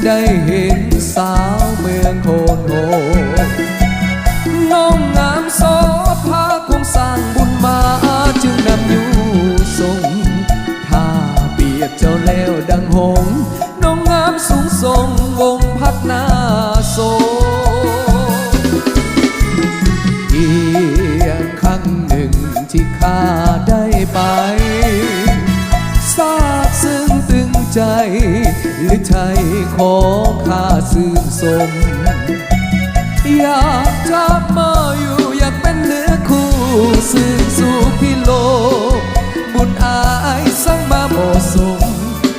ได้เห็นสาวเมืองโคนโหน้องงามโสภาคงสร้างบุญมาจึงนำอยู่ทรงถ้าเบียดเจ้าแล้วดังหงน้องงามสูงทรงวงพัดนาโซเพียงครั้งหนึ่งที่ข้าได้ไปทราบซึ้งตึงใจหรือไทยขอข้าซื่นสมอยากจับมาอยู่อยากเป็นเนื้อคู่ซื่นสู่พี่โลกบุญอายสร้างมาเหมาะสม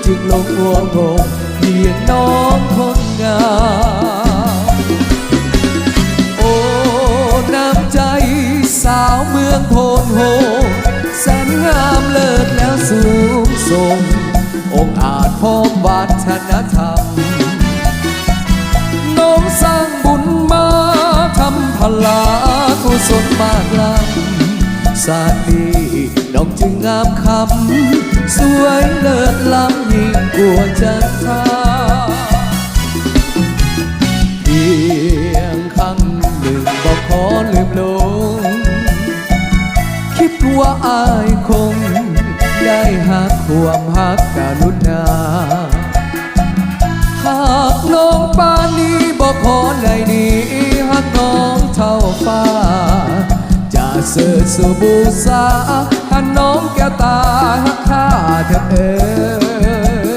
จึงลงหัวงงเพียงน้องคนงามโอ้น้ำใจสาวเมืองโพนโฮแสนงามเลิศแล้วสูงส่งองค์อาจพร้อมวัฒนธรรมน้องสร้างบุญมาทำพลากุศลมากล้ำสาดีน้องจึงงามคำสวยเลิศล้ำยิ่งกว่าจันทราเพียงครั้งหนึ่งบอกขอลืมลงคิดว่าอายคงได้หักความหักกรุณาหากน้องปานนี้บอกขอได้ดีหักน้องเท่าฟ้าจะเสิร์ชสู่บูชาถ้าน้องแก้วตาหักข้าเธอเอ่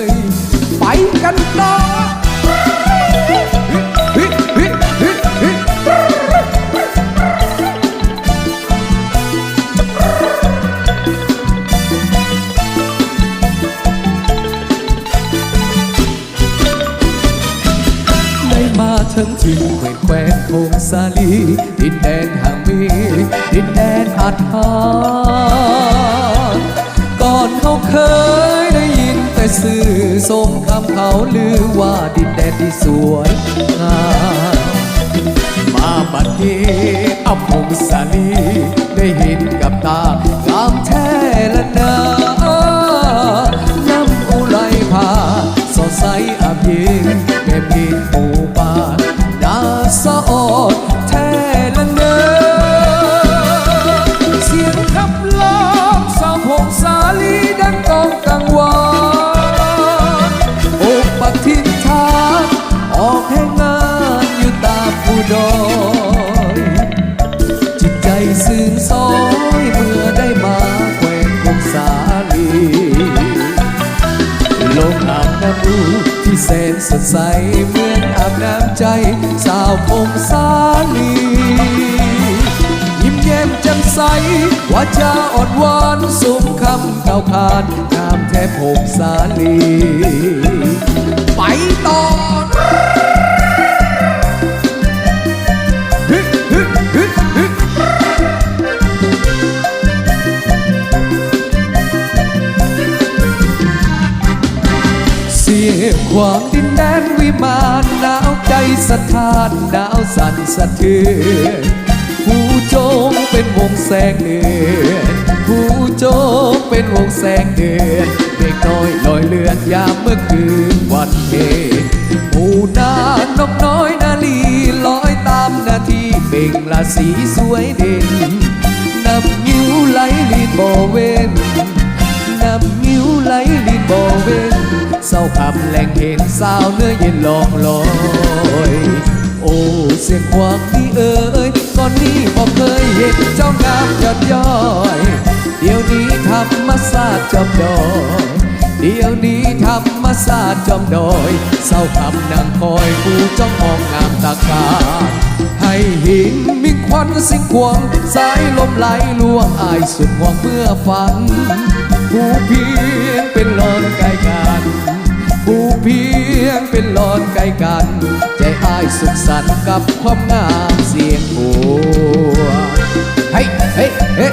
ยไปกันต่อถึงถิ่นแคว้นทงสาลีดินแดนห่างมีดินแดนอัดหารก่อนเขาเคยได้ยินแต่สื่อสมคำเขาลือว่าดินแดนที่สวยงามมาบัดนี้อัพพงสาลีได้เห็นกับตางามแท้ละนาน้ำอุไรพาสดใสอาบเย็นแม่พินหมู่บ้านสะอดแท้ละเนอเสียงขับร้องสาวพงสาลีดังกองกังวานอกปักทิศทางออกให้งานอยู่ตามผู้ดอยจิตใจซื่นซอยเมื่อได้มาแขวงพงสาลีลงอาบน้ำดูที่แสนสดใสเหมือนอาบน้ำใจสาวพงสาลียิ้มแย้มแจ่มใสวาจาอ่อนหวานสมคำเก่าขานงามแท้พงสาลีไปต่อเสียงขวางดินแดนวิมานหนาวใจสะท้านหนาวสั่นสะเทือนผู้โจงเป็นวงแสงเดือนผู้โจงเป็นวงแสงเดือนเด็กน้อยลอยเลือนยามเมื่อคืนวันเพ็ญหมู่นานกน้อยนาลีลอยตามนาทีเบ่งราศีสวยเด่นน้ำงิ้วไหลลีนบ่เว้นน้ำงิ้วไหลลีนบ่เว้นเศร้าคำแหล่งเห็นสาวเนื้อเย็นลองลอยโอ้เสียงควางนี่เอ๋ยก่อนนี้บอกเคยเห็นเจ้างามยอดย้อยเดี๋ยวนี้ธรรมศาสตร์จอมดอยเดี๋ยวนี้ธรรมศาสตร์จอมดอยเศร้าคำนางคอยผู้จ้องมองงามตาการให้หินมีควันสิ่งควงสายลมไหลลวงอายสุดห่วงเมื่อฝันผู้เพียงเป็นลอนไกลกันผู้เพียงเป็นลอนไกลกันใจอ้ายสุขสันต์กับความงามเสียงหัวเฮ้เฮ้เฮ้